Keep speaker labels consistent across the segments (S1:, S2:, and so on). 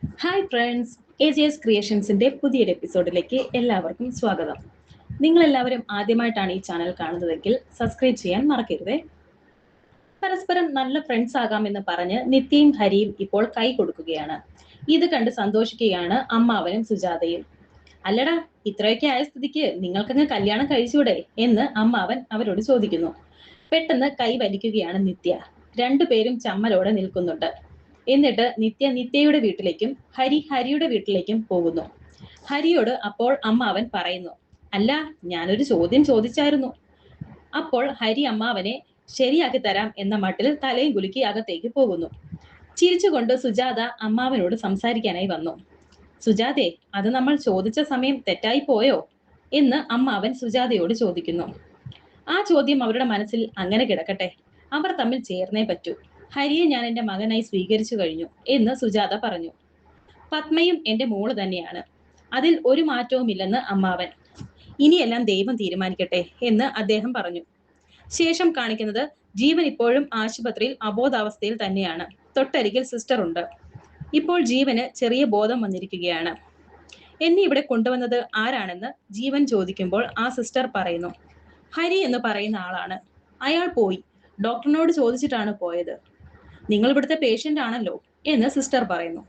S1: Hi friends, AJS ക്രിയേഷൻസിന്റെ പുതിയൊരു എപ്പിസോഡിലേക്ക് എല്ലാവർക്കും സ്വാഗതം. നിങ്ങൾ എല്ലാവരും ആദ്യമായിട്ടാണ് ഈ ചാനൽ കാണുന്നതെങ്കിൽ സബ്സ്ക്രൈബ് ചെയ്യാൻ മറക്കരുതേ. പരസ്പരം നല്ല ഫ്രണ്ട്സ് ആകാമെന്ന് പറഞ്ഞ് നിത്യയും ഹരിയും ഇപ്പോൾ കൈ കൊടുക്കുകയാണ്. ഇത് കണ്ട് സന്തോഷിക്കുകയാണ് അമ്മാവനും സുജാതയും. അല്ലടാ, ഇത്രയൊക്കെ ആയ സ്ഥിതിക്ക് നിങ്ങൾക്കങ്ങ് കല്യാണം കഴിച്ചൂടെ എന്ന് അമ്മാവൻ അവരോട് ചോദിക്കുന്നു. പെട്ടെന്ന് കൈ വലിക്കുകയാണ് നിത്യ. രണ്ടുപേരും ചമ്മലോടെ നിൽക്കുന്നുണ്ട്. എന്നിട്ട് നിത്യയുടെ വീട്ടിലേക്കും ഹരിയുടെ വീട്ടിലേക്കും പോകുന്നു. ഹരിയോട് അപ്പോൾ അമ്മാവൻ പറയുന്നു, അല്ല, ഞാനൊരു ചോദ്യം ചോദിച്ചായിരുന്നു. അപ്പോൾ ഹരി അമ്മാവനെ ശരിയാക്കി തരാം എന്ന മട്ടിൽ തലയും കുലുക്കി അകത്തേക്ക് പോകുന്നു. ചിരിച്ചുകൊണ്ട് സുജാത അമ്മാവനോട് സംസാരിക്കാനായി വന്നു. സുജാതെ, അത് നമ്മൾ ചോദിച്ച സമയം തെറ്റായി പോയോ എന്ന് അമ്മാവൻ സുജാതയോട് ചോദിക്കുന്നു. ആ ചോദ്യം അവരുടെ മനസ്സിൽ അങ്ങനെ കിടക്കട്ടെ, അവർ തമ്മിൽ ചേർന്നേ പറ്റൂ. ഹരിയെ ഞാൻ എന്റെ മകനായി സ്വീകരിച്ചു കഴിഞ്ഞു എന്ന് സുജാത പറഞ്ഞു. പത്മയും എന്റെ മോള് തന്നെയാണ്, അതിൽ ഒരു മാറ്റവുമില്ലെന്ന് അമ്മാവൻ. ഇനിയെല്ലാം ദൈവം തീരുമാനിക്കട്ടെ എന്ന് അദ്ദേഹം പറഞ്ഞു. ശേഷം കാണിക്കുന്നത് ജീവൻ ഇപ്പോഴും ആശുപത്രിയിൽ അബോധാവസ്ഥയിൽ തന്നെയാണ്. തൊട്ടരികിൽ സിസ്റ്റർ ഉണ്ട്. ഇപ്പോൾ ജീവന് ചെറിയ ബോധം വന്നിരിക്കുകയാണ്. എന്നെ ഇവിടെ കൊണ്ടുവന്നത് ആരാണെന്ന് ജീവൻ ചോദിക്കുമ്പോൾ ആ സിസ്റ്റർ പറയുന്നു, ഹരി എന്ന് പറയുന്ന ആളാണ്. അയാൾ പോയി, ഡോക്ടറിനോട് ചോദിച്ചിട്ടാണ് പോയത്. നിങ്ങൾ ഇവിടുത്തെ പേഷ്യന്റ് ആണല്ലോ എന്ന് സിസ്റ്റർ പറയുന്നു.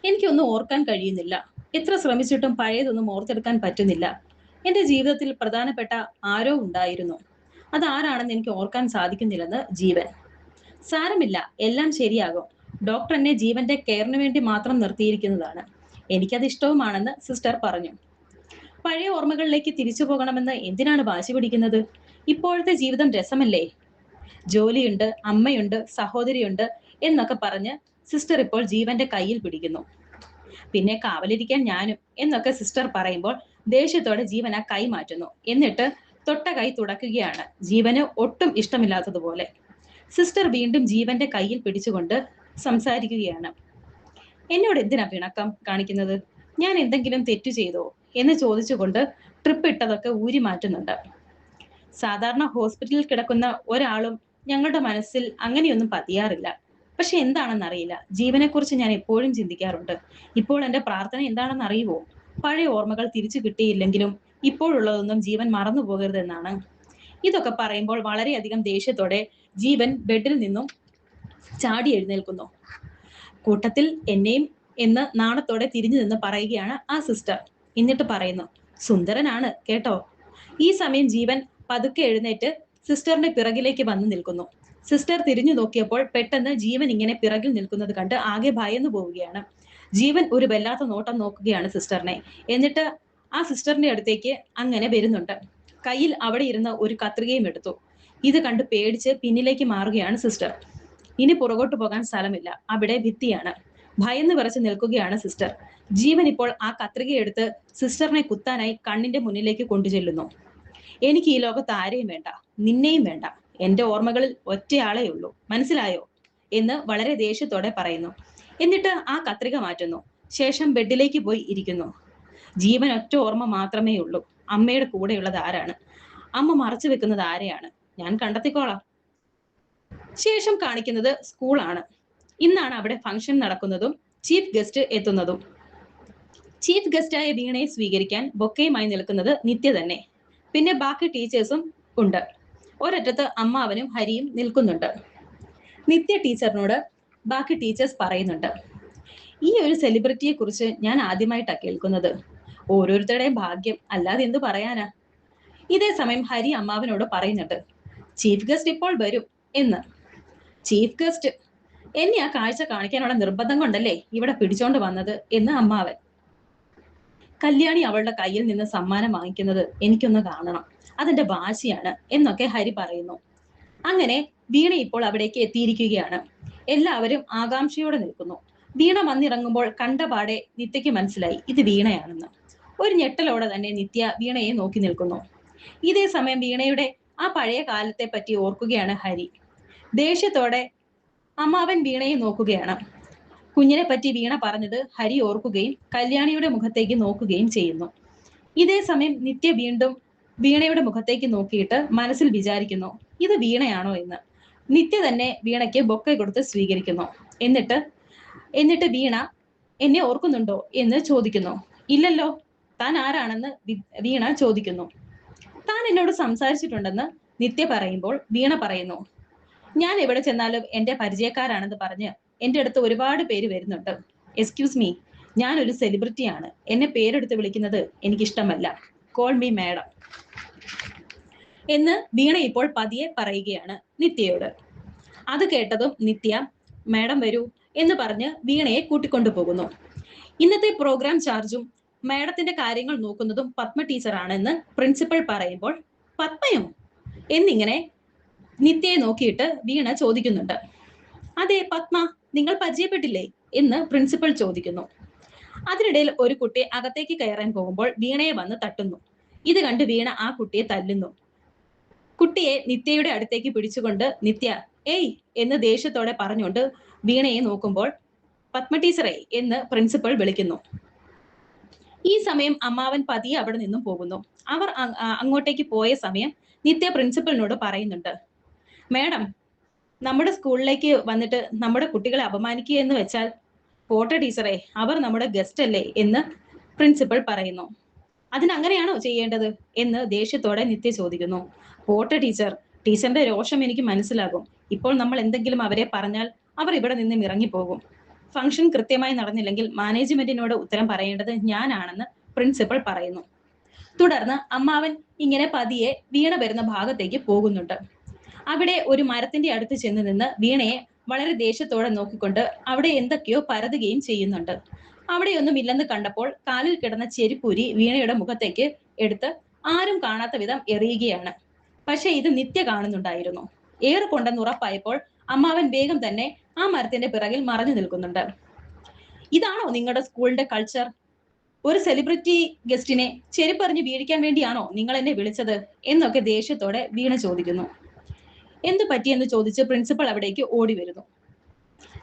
S1: എനിക്കൊന്നും ഓർക്കാൻ കഴിയുന്നില്ല. എത്ര ശ്രമിച്ചിട്ടും പഴയതൊന്നും ഓർത്തെടുക്കാൻ പറ്റുന്നില്ല. എന്റെ ജീവിതത്തിൽ പ്രധാനപ്പെട്ട ആരോ ഉണ്ടായിരുന്നു. അതാരാണെന്ന് എനിക്ക് ഓർക്കാൻ സാധിക്കുന്നില്ലെന്ന് ജീവൻ. സാരമില്ല, എല്ലാം ശരിയാകും. ഡോക്ടർ എന്നെ ജീവന്റെ കെയറിന് വേണ്ടി മാത്രം നിർത്തിയിരിക്കുന്നതാണ്. എനിക്കത് ഇഷ്ടവുമാണെന്ന് സിസ്റ്റർ പറഞ്ഞു. പഴയ ഓർമ്മകളിലേക്ക് തിരിച്ചു പോകണമെന്ന് എന്തിനാണ് വാശി പിടിക്കുന്നത്? ഇപ്പോഴത്തെ ജീവിതം രസമല്ലേ? ജോലിയുണ്ട്, അമ്മയുണ്ട്, സഹോദരിയുണ്ട് എന്നൊക്കെ പറഞ്ഞ് സിസ്റ്റർ ഇപ്പോൾ ജീവന്റെ കയ്യിൽ പിടിക്കുന്നു. പിന്നെ കാവലിരിക്കാൻ ഞാനും എന്നൊക്കെ സിസ്റ്റർ പറയുമ്പോൾ ദേഷ്യത്തോടെ ജീവൻ ആ കൈ മാറ്റുന്നു. എന്നിട്ട് തൊട്ട കൈ തുടക്കുകയാണ്, ജീവന് ഒട്ടും ഇഷ്ടമില്ലാത്തതുപോലെ. സിസ്റ്റർ വീണ്ടും ജീവന്റെ കയ്യിൽ പിടിച്ചുകൊണ്ട് സംസാരിക്കുകയാണ്. എന്നോട് എന്തിനാ പിണക്കം കാണിക്കുന്നത്? ഞാൻ എന്തെങ്കിലും തെറ്റു ചെയ്തോ എന്ന് ചോദിച്ചുകൊണ്ട് ട്രിപ്പ് ഇട്ടതൊക്കെ ഊരി മാറ്റുന്നുണ്ട്. സാധാരണ ഹോസ്പിറ്റലിൽ കിടക്കുന്ന ഒരാളും ഞങ്ങളുടെ മനസ്സിൽ അങ്ങനെയൊന്നും പതിയാറില്ല. പക്ഷെ എന്താണെന്നറിയില്ല, ജീവനെക്കുറിച്ച് ഞാൻ എപ്പോഴും ചിന്തിക്കാറുണ്ട്. ഇപ്പോൾ എന്റെ പ്രാർത്ഥന എന്താണെന്ന് അറിയുമോ? പഴയ ഓർമ്മകൾ തിരിച്ചു കിട്ടിയില്ലെങ്കിലും ഇപ്പോഴുള്ളതൊന്നും ജീവൻ മറന്നു പോകരുതെന്നാണ്. ഇതൊക്കെ പറയുമ്പോൾ വളരെയധികം ദേഷ്യത്തോടെ ജീവൻ ബെഡിൽ നിന്നും ചാടി എഴുന്നേൽക്കുന്നു. കൂട്ടത്തിൽ എന്നെയും എന്ന് നാണത്തോടെ തിരിഞ്ഞു നിന്ന് പറയുകയാണ് ആ സിസ്റ്റർ. എന്നിട്ട് പറയുന്നു, സുന്ദരനാണ് കേട്ടോ. ഈ സമയം ജീവൻ പതുക്കെ എഴുന്നേറ്റ് സിസ്റ്ററിന്റെ പിറകിലേക്ക് വന്നു നിൽക്കുന്നു. സിസ്റ്റർ തിരിഞ്ഞു നോക്കിയപ്പോൾ പെട്ടെന്ന് ജീവൻ ഇങ്ങനെ പിറകിൽ നിൽക്കുന്നത് കണ്ട് ആകെ ഭയന്നു പോവുകയാണ്. ജീവൻ ഒരു വല്ലാത്ത നോട്ടം നോക്കുകയാണ് സിസ്റ്ററിനെ. എന്നിട്ട് ആ സിസ്റ്ററിന്റെ അടുത്തേക്ക് അങ്ങനെ വരുന്നുണ്ട്. കയ്യിൽ അവിടെ ഇരുന്ന ഒരു കത്രികയും എടുത്തു. ഇത് കണ്ട് പേടിച്ച് പിന്നിലേക്ക് മാറുകയാണ് സിസ്റ്റർ. ഇനി പുറകോട്ട് പോകാൻ സ്ഥലമില്ല, അവിടെ ഭിത്തിയാണ്. ഭയന്ന് വിറച്ച് നിൽക്കുകയാണ് സിസ്റ്റർ. ജീവൻ ഇപ്പോൾ ആ കത്രിക എടുത്ത് സിസ്റ്ററിനെ കുത്താനായി കണ്ണിന്റെ മുന്നിലേക്ക് കൊണ്ടുചെല്ലുന്നു. എനിക്ക് ഈ ലോകത്ത് ആരെയും വേണ്ട, നിന്നെയും വേണ്ട. എന്റെ ഓർമ്മകളിൽ ഒറ്റയാളേ ഉള്ളൂ, മനസ്സിലായോ എന്ന് വളരെ ദേഷ്യത്തോടെ പറയുന്നു. എന്നിട്ട് ആ കത്രിക മാറ്റുന്നു. ശേഷം ബെഡിലേക്ക് പോയി ഇരിക്കുന്നു. ജീവൻ ഒറ്റ ഓർമ്മ മാത്രമേ ഉള്ളൂ, അമ്മയുടെ കൂടെയുള്ളത് ആരാണ്, അമ്മ മറച്ചു വെക്കുന്നത് ആരെയാണ്, ഞാൻ കണ്ടെത്തിക്കോളാം. ശേഷം കാണിക്കുന്നത് സ്കൂളാണ്. ഇന്നാണ് അവിടെ ഫംഗ്ഷൻ നടക്കുന്നതും ചീഫ് ഗസ്റ്റ് എത്തുന്നതും. ചീഫ് ഗസ്റ്റായ വീണയെ സ്വീകരിക്കാൻ ബൊക്കയുമായി നിൽക്കുന്നത് നിത്യ തന്നെ. പിന്നെ ബാക്കി ടീച്ചേഴ്സും ഉണ്ട്. ഒരറ്റത്ത് അമ്മാവനും ഹരിയും നിൽക്കുന്നുണ്ട്. നിത്യ ടീച്ചറിനോട് ബാക്കി ടീച്ചേഴ്സ് പറയുന്നുണ്ട്, ഈ ഒരു സെലിബ്രിറ്റിയെ കുറിച്ച് ഞാൻ ആദ്യമായിട്ടാണ് കേൾക്കുന്നത്. ഓരോരുത്തരുടെയും ഭാഗ്യം, അല്ലാതെ എന്ത് പറയാനാ. ഇതേ സമയം ഹരി അമ്മാവനോട് പറയുന്നുണ്ട്, ചീഫ് ഗസ്റ്റ് ഇപ്പോൾ വരും എന്ന്. ചീഫ് ഗസ്റ്റ് എന്നെ ആ കാഴ്ച കാണിക്കാനുള്ള നിർബന്ധം കൊണ്ടല്ലേ ഇവിടെ പിടിച്ചോണ്ട് വന്നത് എന്ന് അമ്മാവൻ. കല്യാണി അവളുടെ കയ്യിൽ നിന്ന് സമ്മാനം വാങ്ങിക്കുന്നത് എനിക്കൊന്ന് കാണണം, അതെന്റെ വാശിയാണ് എന്നൊക്കെ ഹരി പറയുന്നു. അങ്ങനെ വീണ ഇപ്പോൾ അവിടേക്ക് എത്തിയിരിക്കുകയാണ്. എല്ലാവരും ആകാംക്ഷയോടെ നിൽക്കുന്നു. വീണ വന്നിറങ്ങുമ്പോൾ കണ്ടപാടെ നിത്യയ്ക്ക് മനസ്സിലായി ഇത് വീണയാണെന്ന്. ഒരു ഞെട്ടലോടെ തന്നെ നിത്യ വീണയെ നോക്കി നിൽക്കുന്നു. ഇതേ സമയം വീണയുടെ ആ പഴയ കാലത്തെ പറ്റി ഓർക്കുകയാണ് ഹരി. ദേഷ്യത്തോടെ അമ്മാവൻ വീണയെ നോക്കുകയാണ്. കുഞ്ഞിനെ പറ്റി വീണ പറഞ്ഞത് ഹരി ഓർക്കുകയും കല്യാണിയുടെ മുഖത്തേക്ക് നോക്കുകയും ചെയ്യുന്നു. ഇതേ സമയം നിത്യ വീണ്ടും വീണയുടെ മുഖത്തേക്ക് നോക്കിയിട്ട് മനസ്സിൽ വിചാരിക്കുന്നു, ഇത് വീണയാണോ എന്ന്. നിത്യ തന്നെ വീണയ്ക്ക് ബൊക്കെ കൊടുത്ത് സ്വീകരിക്കുന്നു. എന്നിട്ട് എന്നിട്ട് വീണ എന്നെ ഓർക്കുന്നുണ്ടോ എന്ന് ചോദിക്കുന്നു. ഇല്ലല്ലോ, താൻ ആരാണെന്ന് വീണ ചോദിക്കുന്നു. താൻ എന്നോട് സംസാരിച്ചിട്ടുണ്ടെന്ന് നിത്യ പറയുമ്പോൾ വീണ പറയുന്നു, ഞാൻ എവിടെ ചെന്നാലും എന്റെ പരിചയക്കാരാണെന്ന് പറഞ്ഞ് എന്റെ അടുത്ത് ഒരുപാട് പേര് വരുന്നുണ്ട്. എക്സ്ക്യൂസ് മീ, ഞാൻ ഒരു സെലിബ്രിറ്റിയാണ്. എന്നെ പേരെടുത്ത് വിളിക്കുന്നത് എനിക്കിഷ്ടമല്ല. കോൾ മീ മാഡം എന്ന് വീണ ഇപ്പോൾ പതിയെ പറയുകയാണ് നിത്യയോട്. അത് കേട്ടതും നിത്യ മാഡം വരൂ എന്ന് പറഞ്ഞ് വീണയെ കൂട്ടിക്കൊണ്ടു പോകുന്നു. ഇന്നത്തെ പ്രോഗ്രാം ചാർജും മാഡത്തിന്റെ കാര്യങ്ങൾ നോക്കുന്നതും പത്മ ടീച്ചറാണെന്ന് പ്രിൻസിപ്പൽ പറയുമ്പോൾ പത്മയോ എന്നിങ്ങനെ നിത്യയെ നോക്കിയിട്ട് വീണ ചോദിക്കുന്നുണ്ട്. അതെ പത്മ, നിങ്ങൾ പരിചയപ്പെട്ടില്ലേ എന്ന് പ്രിൻസിപ്പൽ ചോദിക്കുന്നു. അതിനിടയിൽ ഒരു കുട്ടി അകത്തേക്ക് കയറാൻ പോകുമ്പോൾ വീണയെ വന്ന് തട്ടുന്നു. ഇത് കണ്ട് വീണ ആ കുട്ടിയെ തല്ലുന്നു. കുട്ടിയെ നിത്യയുടെ അടുത്തേക്ക് പിടിച്ചുകൊണ്ട് നിത്യ ഏയ് എന്ന് ദേഷ്യത്തോടെ പറഞ്ഞുകൊണ്ട് വീണയെ നോക്കുമ്പോൾ പത്മ ടീച്ചറെ എന്ന് പ്രിൻസിപ്പൽ വിളിക്കുന്നു. ഈ സമയം അമ്മാവൻ പതിയെ അവിടെ നിന്നും പോകുന്നു. അവർ അങ്ങോട്ടേക്ക് പോയ സമയം നിത്യ പ്രിൻസിപ്പലിനോട് പറയുന്നുണ്ട്, മാഡം നമ്മുടെ സ്കൂളിലേക്ക് വന്നിട്ട് നമ്മുടെ കുട്ടികളെ അപമാനിക്കുക എന്ന് വെച്ചാൽ പോട്ടെ ടീച്ചറെ, അവർ നമ്മുടെ ഗസ്റ്റ് അല്ലേ എന്ന് പ്രിൻസിപ്പൽ പറയുന്നു. അതിനങ്ങനെയാണോ ചെയ്യേണ്ടത് എന്ന് ദേഷ്യത്തോടെ നിത്യ ചോദിക്കുന്നു. പോട്ടെ ടീച്ചർ, ടീച്ചറിന്റെ രോഷം എനിക്ക് മനസ്സിലാകും. ഇപ്പോൾ നമ്മൾ എന്തെങ്കിലും അവരെ പറഞ്ഞാൽ അവർ ഇവിടെ നിന്നും ഇറങ്ങിപ്പോകും. ഫംഗ്ഷൻ കൃത്യമായി നടന്നില്ലെങ്കിൽ മാനേജ്മെന്റിനോട് ഉത്തരം പറയേണ്ടത് ഞാനാണെന്ന് പ്രിൻസിപ്പൽ പറയുന്നു. തുടർന്ന് അമ്മാവൻ ഇങ്ങനെ പതിയെ വീണ വരുന്ന ഭാഗത്തേക്ക് പോകുന്നുണ്ട്. അവിടെ ഒരു മരത്തിന്റെ അടുത്ത് ചെന്ന് നിന്ന് വീണയെ വളരെ ദേഷ്യത്തോടെ നോക്കിക്കൊണ്ട് അവിടെ എന്തൊക്കെയോ പരതുകയും ചെയ്യുന്നുണ്ട്. അവിടെയൊന്നും ഇല്ലെന്ന് കണ്ടപ്പോൾ കാലിൽ കിടന്ന ചെരിപ്പൂരി വീണയുടെ മുഖത്തേക്ക് എടുത്ത് ആരും കാണാത്ത വിധം എറിയുകയാണ്. പക്ഷെ ഇത് നിത്യ കാണുന്നുണ്ടായിരുന്നു. ഏറ് കൊണ്ടെന്ന് ഉറപ്പായപ്പോൾ അമ്മാവൻ വേഗം തന്നെ ആ മരത്തിന്റെ പിറകിൽ മറഞ്ഞു നിൽക്കുന്നുണ്ട്. ഇതാണോ നിങ്ങളുടെ സ്കൂളിന്റെ കൾച്ചർ? ഒരു സെലിബ്രിറ്റി ഗസ്റ്റിനെ ചെരുപ്പറിഞ്ഞ് വീഴിക്കാൻ വേണ്ടിയാണോ നിങ്ങൾ എന്നെ വിളിച്ചത് എന്നൊക്കെ ദേഷ്യത്തോടെ വീണ ചോദിക്കുന്നു. എന്തു പറ്റിയെന്ന് ചോദിച്ച് പ്രിൻസിപ്പൽ അവിടേക്ക് ഓടി വരുന്നു.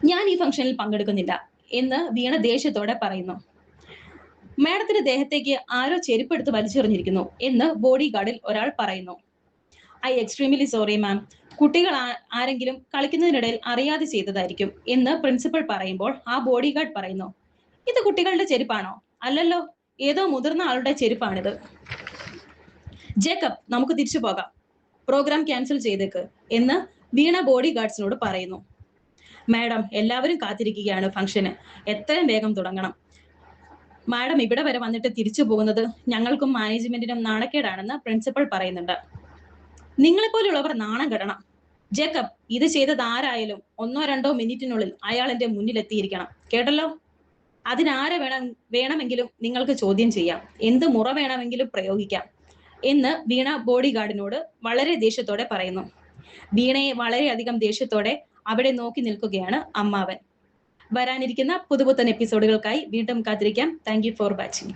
S1: ഞാൻ ഈ ഫംഗ്ഷനിൽ പങ്കെടുക്കുന്നില്ല എന്ന് വീണ ദേഷ്യത്തോടെ പറയുന്നു. മാഡത്തിന്റെ ദേഹത്തേക്ക് ആരോ ചെരുപ്പെടുത്ത് വലിച്ചെറിഞ്ഞിരിക്കുന്നു എന്ന് ബോഡി ഗാർഡിൽ ഒരാൾ പറയുന്നു. ഐ എക്സ്ട്രീംലി സോറി മാം, കുട്ടികൾ ആരെങ്കിലും കളിക്കുന്നതിനിടയിൽ അറിയാതെ ചെയ്തതായിരിക്കും എന്ന് പ്രിൻസിപ്പൽ പറയുമ്പോൾ ആ ബോഡി ഗാർഡ് പറയുന്നു, ഇത് കുട്ടികളുടെ ചെരുപ്പാണോ? അല്ലല്ലോ, ഏതോ മുതിർന്ന ആളുടെ ചെരുപ്പാണിത്. ജേക്കബ്, നമുക്ക് തിരിച്ചു പോകാം, പ്രോഗ്രാം ക്യാൻസൽ ചെയ്തേക്ക് എന്ന് വീണ ബോഡി ഗാർഡ്സിനോട് പറയുന്നു. മാഡം, എല്ലാവരും കാത്തിരിക്കുകയാണ് ഫംഗ്ഷന്, എത്രയും വേഗം തുടങ്ങണം. മാഡം ഇവിടെ വരെ വന്നിട്ട് തിരിച്ചു പോകുന്നത് ഞങ്ങൾക്കും മാനേജ്മെന്റിനും നാണക്കേടാണെന്ന് പ്രിൻസിപ്പൽ പറയുന്നുണ്ട്. നിങ്ങളെപ്പോലുള്ളവർ നാണം കെടണം. ജേക്കബ്, ഇത് ചെയ്തത് ആരായാലും 1-2 മിനിറ്റിനുള്ളിൽ അയാൾ എന്റെ മുന്നിലെത്തിയിരിക്കണം, കേട്ടല്ലോ? അതിനാരെ വേണമെങ്കിലും നിങ്ങൾക്ക് ചോദ്യം ചെയ്യാം, എന്ത് മുറ വേണമെങ്കിലും പ്രയോഗിക്കാം എന്ന് വീണ ബോഡി ഗാർഡിനോട് വളരെ ദേഷ്യത്തോടെ പറയുന്നു. വീണയെ വളരെയധികം ദേഷ്യത്തോടെ അവിടെ നോക്കി നിൽക്കുകയാണ് അമ്മാവൻ. വരാനിരിക്കുന്ന പുതുപുത്തൻ എപ്പിസോഡുകൾക്കായി വീണ്ടും കാത്തിരിക്കാം. Thank you for watching.